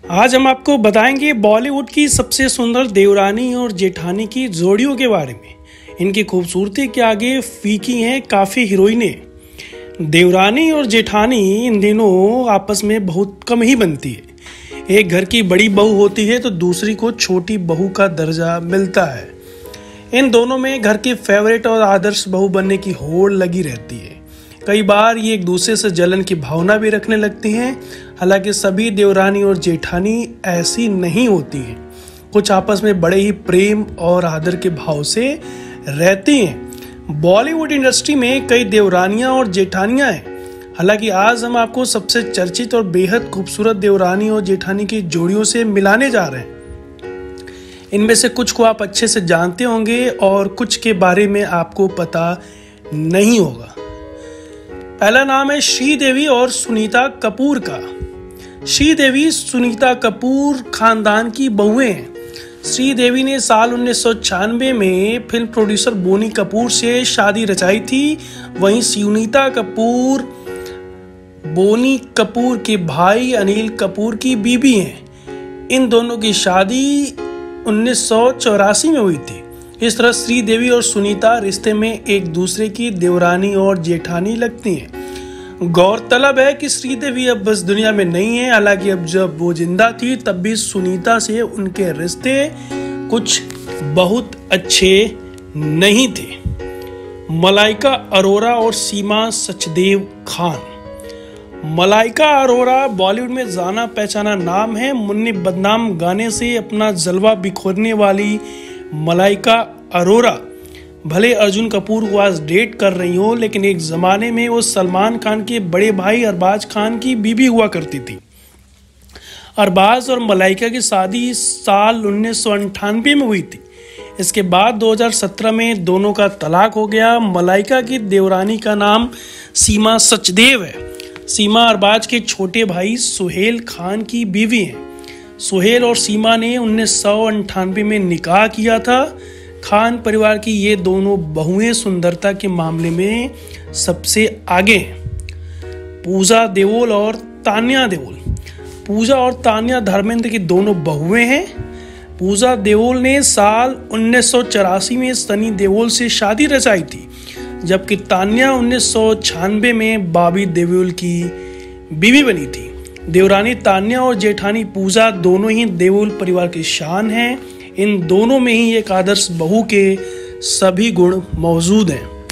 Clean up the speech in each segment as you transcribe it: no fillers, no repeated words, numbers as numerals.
आज हम आपको बताएंगे बॉलीवुड की सबसे सुंदर देवरानी और जेठानी की जोड़ियों के बारे में। इनकी खूबसूरती के आगे फीकी हैं काफ़ी हीरोइनें। देवरानी और जेठानी इन दिनों आपस में बहुत कम ही बनती है। एक घर की बड़ी बहू होती है तो दूसरी को छोटी बहू का दर्जा मिलता है। इन दोनों में घर की फेवरेट और आदर्श बहू बनने की होड़ लगी रहती है। कई बार ये एक दूसरे से जलन की भावना भी रखने लगती हैं। हालांकि सभी देवरानी और जेठानी ऐसी नहीं होती हैं। कुछ आपस में बड़े ही प्रेम और आदर के भाव से रहती हैं। बॉलीवुड इंडस्ट्री में कई देवरानियां और जेठानियां हैं। हालांकि आज हम आपको सबसे चर्चित और बेहद खूबसूरत देवरानी और जेठानी की जोड़ियों से मिलाने जा रहे हैं। इनमें से कुछ को आप अच्छे से जानते होंगे और कुछ के बारे में आपको पता नहीं होगा। पहला नाम है श्रीदेवी और सुनीता कपूर का। श्रीदेवी सुनीता कपूर खानदान की बहुएं हैं। श्रीदेवी ने साल 1996 में फिल्म प्रोड्यूसर बोनी कपूर से शादी रचाई थी। वहीं सुनीता कपूर बोनी कपूर के भाई अनिल कपूर की बीबी हैं। इन दोनों की शादी 1984 में हुई थी। इस तरह श्रीदेवी और सुनीता रिश्ते में एक दूसरे की देवरानी और जेठानी लगती हैं। गौरतलब है कि श्रीदेवी अब बस दुनिया में नहीं है। हालांकि अब जब वो जिंदा थी तब भी सुनीता से उनके रिश्ते कुछ बहुत अच्छे नहीं थे। मलाइका अरोरा और सीमा सचदेव खान। मलाइका अरोरा बॉलीवुड में जाना पहचाना नाम है। मुन्नी बदनाम गाने से अपना जलवा बिखोरने वाली मलाइका अरोरा भले अर्जुन कपूर को आज डेट कर रही हो, लेकिन एक ज़माने में वो सलमान खान के बड़े भाई अरबाज खान की बीबी हुआ करती थी। अरबाज और मलाइका की शादी साल 1998 में हुई थी। इसके बाद 2017 में दोनों का तलाक हो गया। मलाइका की देवरानी का नाम सीमा सचदेव है। सीमा अरबाज के छोटे भाई सुहेल खान की बीवी हैं। सुहेल और सीमा ने 1998 में निकाह किया था। खान परिवार की ये दोनों बहुएं सुंदरता के मामले में सबसे आगे हैं। पूजा देओल और तान्या देओल। पूजा और तान्या धर्मेंद्र की दोनों बहुएं हैं। पूजा देओल ने साल 1984 में सनी देओल से शादी रचाई थी, जबकि तान्या 1996 में बॉबी देओल की बीवी बनी थी। देवरानी तान्या और जेठानी पूजा दोनों ही देओल परिवार की शान हैं। इन दोनों में ही एक आदर्श बहू के सभी गुण मौजूद हैं।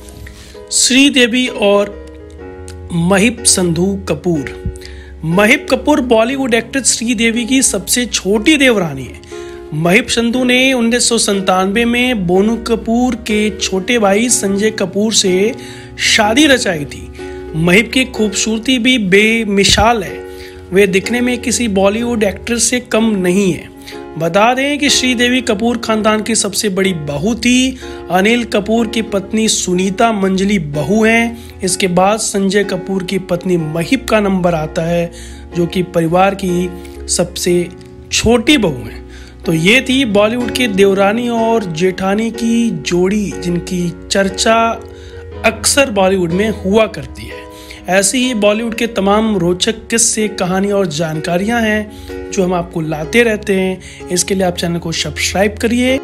श्रीदेवी और महिप संधू कपूर। महिप कपूर बॉलीवुड एक्ट्रेस श्रीदेवी की सबसे छोटी देवरानी है। महिप संधू ने 1997 में बोनू कपूर के छोटे भाई संजय कपूर से शादी रचाई थी। महिप की खूबसूरती भी बेमिसाल है। वे दिखने में किसी बॉलीवुड एक्ट्रेस से कम नहीं है। बता दें कि श्रीदेवी कपूर खानदान की सबसे बड़ी बहू थी। अनिल कपूर की पत्नी सुनीता मंजली बहू हैं। इसके बाद संजय कपूर की पत्नी महिप का नंबर आता है, जो कि परिवार की सबसे छोटी बहू है। तो ये थी बॉलीवुड की देवरानी और जेठानी की जोड़ी, जिनकी चर्चा अक्सर बॉलीवुड में हुआ करती है। ऐसे ही बॉलीवुड के तमाम रोचक किस्से, कहानी और जानकारियां हैं जो हम आपको लाते रहते हैं। इसके लिए आप चैनल को सब्सक्राइब करिए।